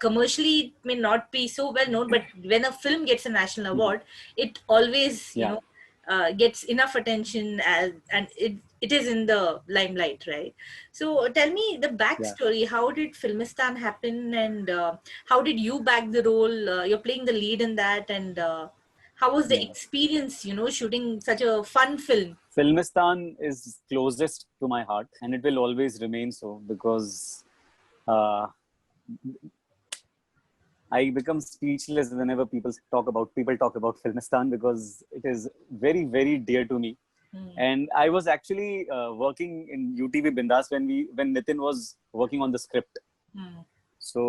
commercially it may not be so well known, but when a film gets a national award, it always, Yeah. gets enough attention, and it is in the limelight, right? So tell me the Yeah. backstory. How did Filmistan happen, and how did you back the role? You're playing the lead in that, and how was the Yeah. experience, shooting such a fun film? Filmistan is closest to my heart, and it will always remain so, because uh, I become speechless whenever people talk about Filmistan, because it is very, very dear to me. And I was actually working in UTV Bindas when Nitin was working on the script. So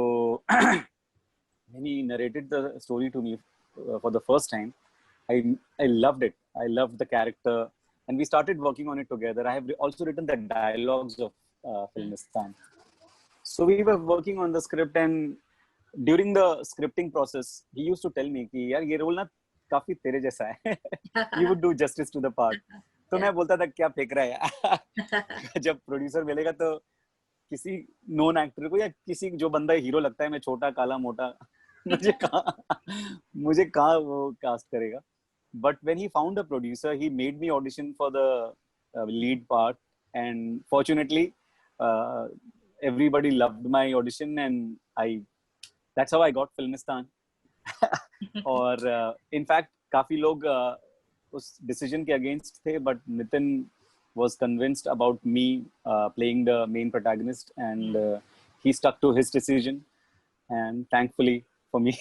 when he narrated the story to me for the first time, I loved it. I loved the character, and we started working on it together. I have also written the dialogues of Filmistan. So we were working on the script, and during the scripting process, he used to tell me कि यार ये role ना काफी तेरे जैसा है. You would do justice to the part. तो मैं बोलता था क्या फेंक रहा है यार. जब प्रोड्यूसर मिलेगा तो किसी नॉन एक्टर को या किसी जो बंदा हीरो लगता है, मैं छोटा काला मोटा, मुझे कहाँ वो कास्ट करेगा. But when he found a producer, he made me audition for the lead part, and fortunately, everybody loved my audition, and that's how I got Filmistan. और in fact काफी लोग उस decision के against थे, but Nitin was convinced about me playing the main protagonist, and he stuck to his decision, and thankfully for me.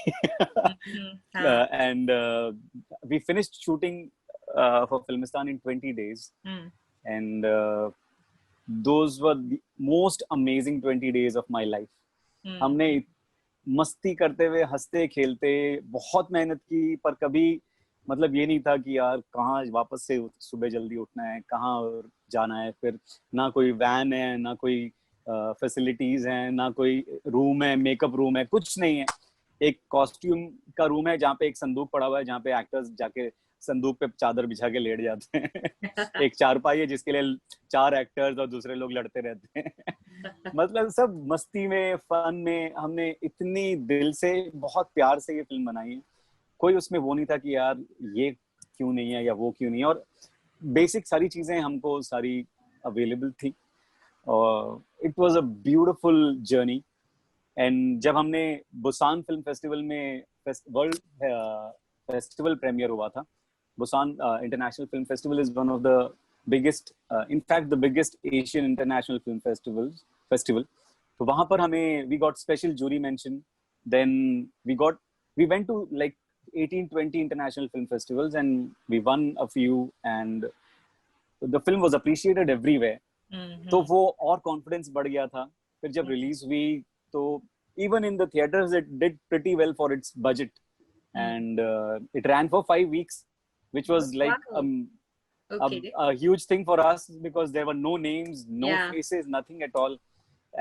And we finished shooting for Filmistan in 20 days. And those were the most amazing 20 days of my life. हमने मस्ती करते हुए, हंसते खेलते, बहुत मेहनत की, पर कभी मतलब ये नहीं था कि यार कहाँ वापस से सुबह जल्दी उठना है, कहाँ जाना है. फिर ना कोई वैन है, ना कोई फैसिलिटीज हैं, ना कोई रूम है, मेकअप रूम है, कुछ नहीं है. एक कॉस्ट्यूम का रूम है जहाँ पे एक संदूक पड़ा हुआ है, जहाँ पे एक्टर्स जाके संदूक पे चादर बिछा के लेट जाते हैं. एक चारपाई है जिसके लिए 4 एक्टर्स और दूसरे लोग लड़ते रहते हैं. मतलब सब मस्ती में, फन में, हमने इतनी दिल से, बहुत प्यार से ये फिल्म बनाई है. कोई उसमें वो नहीं था कि यार ये क्यों नहीं है या वो क्यों नहीं है. और बेसिक सारी चीजें हमको सारी अवेलेबल थी. और it was a beautiful journey. And जब हमने बुसान फिल्म फेस्टिवल में वर्ल्ड फेस्टिवल प्रीमियर हुआ था, Busan international film festival is one of the biggest, in fact the biggest Asian international film festival. तो वहां पर हमें we got special jury mention. Then we went to like 18-20 international film festivals, and we won a few, and the film was appreciated everywhere. तो वो और confidence बढ़ गया था. फिर जब रिलीज हुई तो even in the theaters it did pretty well for its budget, and it ran for 5 weeks, which was like a huge thing for us, because there were no names, no faces, nothing at all,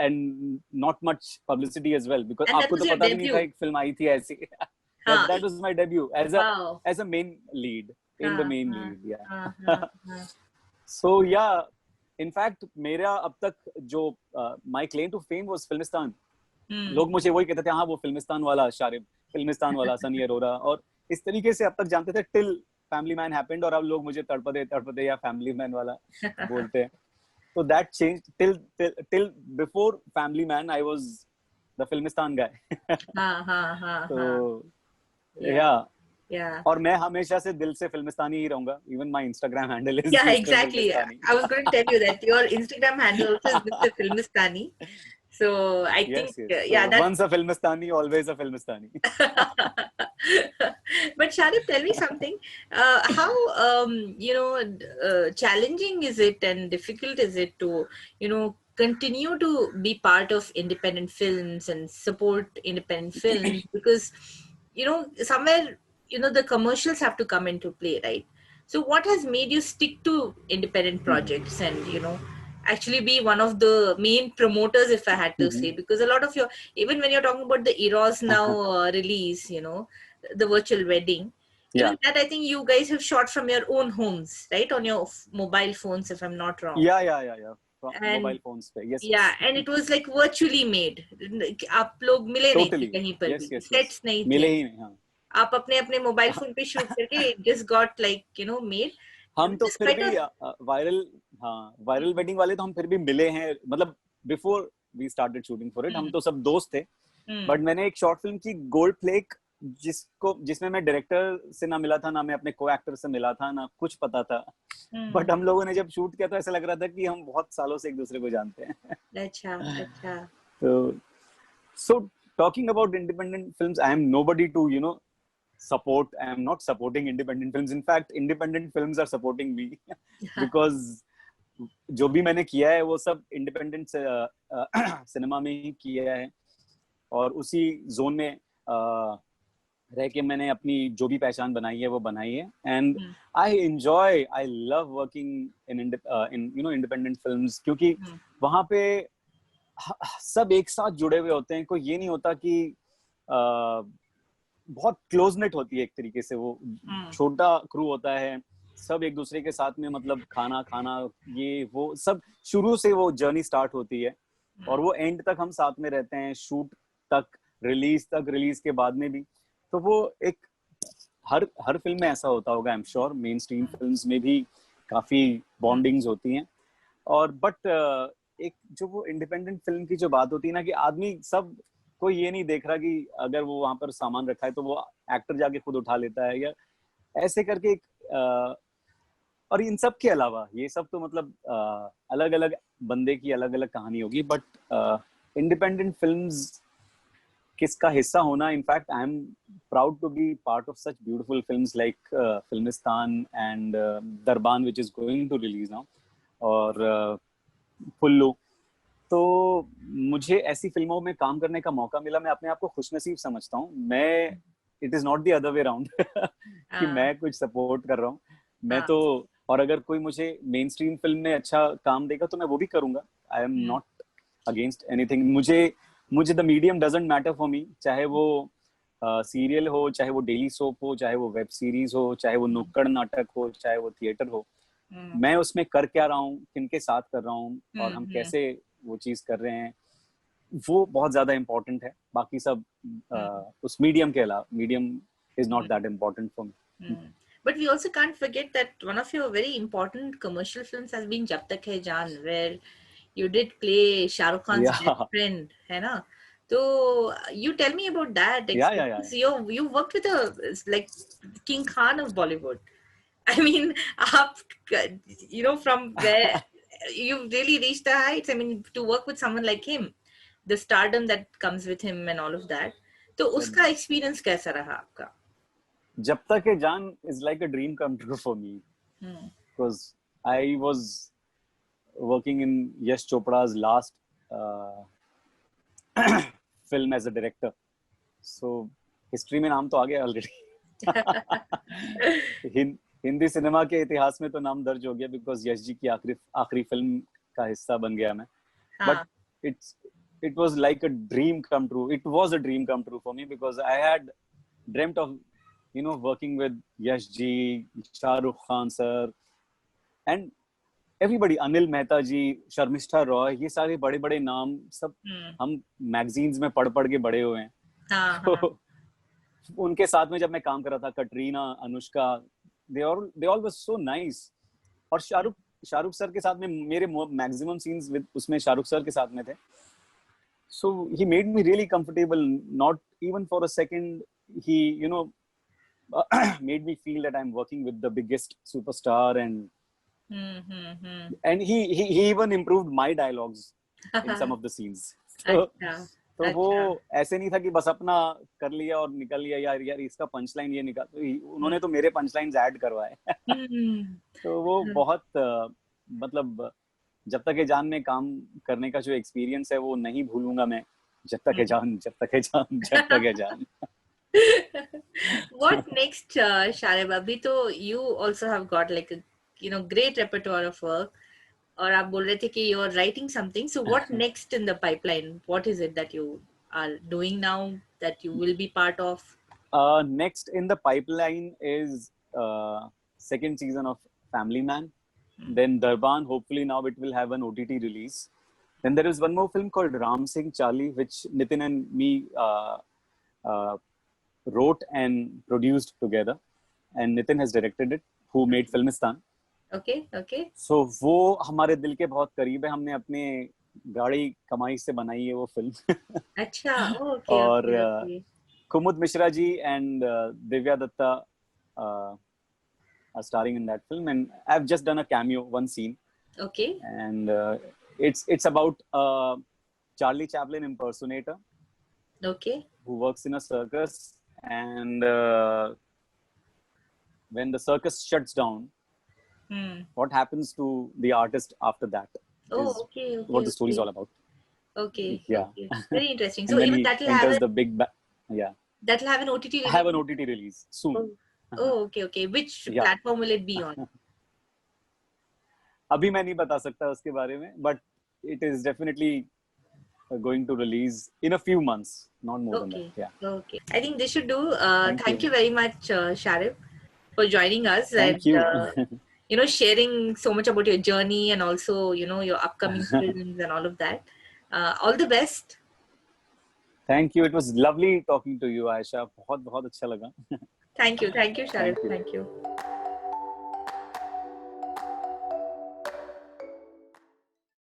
and not much publicity as well, because आपको तो पता भी नहीं था एक film आई थी ऐसी. That was my debut as a main lead in the main lead. Yeah. So yeah, in fact मेरा अब तक जो my claim to fame was Filmistan. लोग मुझे वही कहते थे, हाँ वो फिल्मिस्तान वाला शारिब, फिल्मिस्तान वाला सनी अरोरा, और इस तरीके से अब तक जानते थे till Family Man happened, और अब लोग मुझे तड़पदे या Family Man वाला बोलते हैं. So that changed till before Family Man I was the Filmistan guy. So yeah. और मैं हमेशा से दिल से फिल्मिस्तानी ही रहूंगा. Even my Instagram handle is exactly. I was going to tell you that your Instagram handle also is Mr. Filmistani. So I think So once a Filmistani, always a Filmistani. But Sharif, tell me something. How challenging is it and difficult is it to continue to be part of independent films and support independent films, because somewhere the commercials have to come into play, right? So what has made you stick to independent projects and actually be one of the main promoters, if I had to say? Because a lot of even when you're talking about the Eros Now release, the virtual wedding, even that I think you guys have shot from your own homes, right, on your mobile phones, if I'm not wrong. Yeah. Mobile phones पे. Yes, या yes. And it was like virtually made. आप लोग मिले नहीं थे Totally. कहीं पर Yes, भी, yes, yes. सेट्स नहीं थे, मिले ही नहीं. हाँ. आप अपने अपने मोबाइल फोन पे शूट करके जस्ट गॉट लाइक मेड. हम तो फिर भी वायरल, हाँ, वायरल वेडिंग वाले तो हम फिर भी मिले हैं, मतलब before we started shooting for it हम तो सब दोस्त थे. बट मैंने एक शॉर्ट फिल्म की गोल्ड फ्लेक, जिसमें मैं डायरेक्टर से ना मिला था, ना मैं अपने को एक्टर से मिला था, ना कुछ पता था. बट हम लोगों ने जब शूट किया तो ऐसा लग रहा था कि हम बहुत सालों से एक दूसरे को जानते हैं. अच्छा अच्छा. तो so talking about independent films, I am nobody to support. I am not supporting independent films. In fact, independent films are supporting me because जो भी मैंने किया है वो सब इंडिपेंडेंट सिनेमा में ही किया है, और उसी जोन में रह के मैंने अपनी जो भी पहचान बनाई है वो बनाई है. And I enjoy, I love working in independent films, क्योंकि वहां पे सब एक साथ जुड़े हुए होते हैं. कोई ये नहीं होता कि बहुत क्लोज नेट होती है एक तरीके से, वो छोटा क्रू होता है, सब एक दूसरे के साथ में, मतलब खाना ये वो सब शुरू से वो जर्नी स्टार्ट होती है और वो एंड तक हम साथ में रहते हैं, शूट तक, रिलीज तक, रिलीज के बाद में भी. तो वो एक हर फिल्म में ऐसा होता होगा, I am sure main stream films में भी काफी बॉन्डिंग्स होती हैं. और बट एक जो वो इंडिपेंडेंट फिल्म की जो बात होती है ना, कि आदमी सब कोई ये नहीं देख रहा कि अगर वो वहां पर सामान रखा है तो वो एक्टर जाके खुद उठा लेता है या ऐसे करके एक और इन सब के अलावा ये सब तो मतलब अलग अलग बंदे की अलग अलग कहानी होगी. बट इंडिपेंडेंट फिल्म्स किसका हिस्सा होना, in fact I am proud to be part of such beautiful films like Filmistaan and Darbaan which is going to release now, और पुल्लू. तो मुझे ऐसी फिल्मों में काम करने का मौका मिला, मैं अपने आप को खुशनसीब समझता हूँ. मैं it is not the other way around कि मैं कुछ सपोर्ट कर रहा हूँ, मैं तो, और अगर कोई मुझे मेन स्ट्रीम फिल्म में अच्छा काम देगा तो मैं वो भी करूंगा. I am not against anything. मुझे the medium doesn't matter for me, चाहे वो सीरियल हो, चाहे वो डेली सोप हो, चाहे वो वेब सीरीज हो, चाहे वो नुक्कड़ नाटक हो, चाहे वो थिएटर हो. मैं उसमें कर क्या रहा हूँ, किनके साथ कर रहा हूँ, और हम कैसे वो चीज कर रहे हैं, वो बहुत ज्यादा इम्पोर्टेंट है. बाकी सब उस मीडियम के अलावा, medium is not that important for me. But we also can't forget that one of your very important commercial films has been Jab Tak Hai Jaan, where you did play Shah Rukh Khan's best friend, है ना? So you tell me about that. Yeah. You worked with a like King Khan of Bollywood. I mean, from where you've really reached the heights. I mean, to work with someone like him, the stardom that comes with him and all of that. तो उसका experience कैसा रहा आपका? Jab Tak Hai Jaan is like a dream come true for me, because I was working in Yash Chopra's last film as a director. So history में नाम तो आ गया already. Hindi cinema के इतिहास में तो नाम दर्ज हो गया, बिकॉज यश जी की आखिरी फिल्म का हिस्सा बन गया मैं. But it was like a dream come true. It was a dream come true for me because I had dreamt of working with Yash ji, Shah Rukh Khan sir, and everybody, Anil Mehta ji, Sharmistha Roy, ये सारे बड़े बड़े नाम सब हम magazines में पढ़ के बड़े हुए हैं. तो उनके साथ में जब मैं काम कर रहा था, Katrina, Anushka, they all were so nice. और शाहरुख सर के साथ में मेरे मैक्सिमम सीन्स विद उसमें शाहरुख सर के साथ में थे. So he made me really comfortable. Not even for a second he made me feel that I'm working with the biggest superstar, and he even improved my dialogues in some of the scenes. तो वो ऐसे नहीं था कि बस अपना कर लिया और निकल लिया, यार इसका पंच लाइन ये निकाल, तो उन्होंने तो मेरे पंच लाइन्स ऐड करवाए. तो वो बहुत मतलब जब तक है जान में काम करने का जो एक्सपीरियंस है वो नहीं भूलूंगा मैं. जब तक है जान, जब तक है जान, जब तक है जान. What next, Shareb? अभी तो you also have got like a great repertoire of work. और आप बोल रहे थे कि you're writing something. So what next in the pipeline? What is it that you are doing now that you will be part of? Next in the pipeline is second season of Family Man. Then Darban, hopefully now it will have an OTT release. Then there is one more film called Ram Singh Charlie, which Nitin and me wrote and produced together. And Nitin has directed it, who made Filmistan. Okay, okay. So वो हमारे दिल के बहुत करीब है. हमने अपने गाड़ी कमाई से बनाई है वो फिल्म. अच्छा, okay, और okay. Kumud Mishra ji and Divya Datta are starring in that film, and I've just done a cameo, one scene. Okay. And it's about a Charlie Chaplin impersonator. Okay. Who works in a circus, and when the circus shuts down, what happens to the artist after that? Okay. What the story is all about. Okay. Yeah. Okay. Very interesting. And So then even he that will enters have the big yeah. That will have an OTT release. I have an OTT release soon. Oh, okay, okay. Which platform will it be on? अभी मैं नहीं बता सकता उसके बारे में, but it is definitely going to release in a few months, not more than that. Yeah. Okay. I think they should do. Thank you very much, Sharif, for joining us. Thank you. Sharing so much about your journey and also, your upcoming films and all of that. All the best. Thank you. It was lovely talking to you, Aisha. बहुत बहुत अच्छा लगा. Thank you, Sharif. Thank you.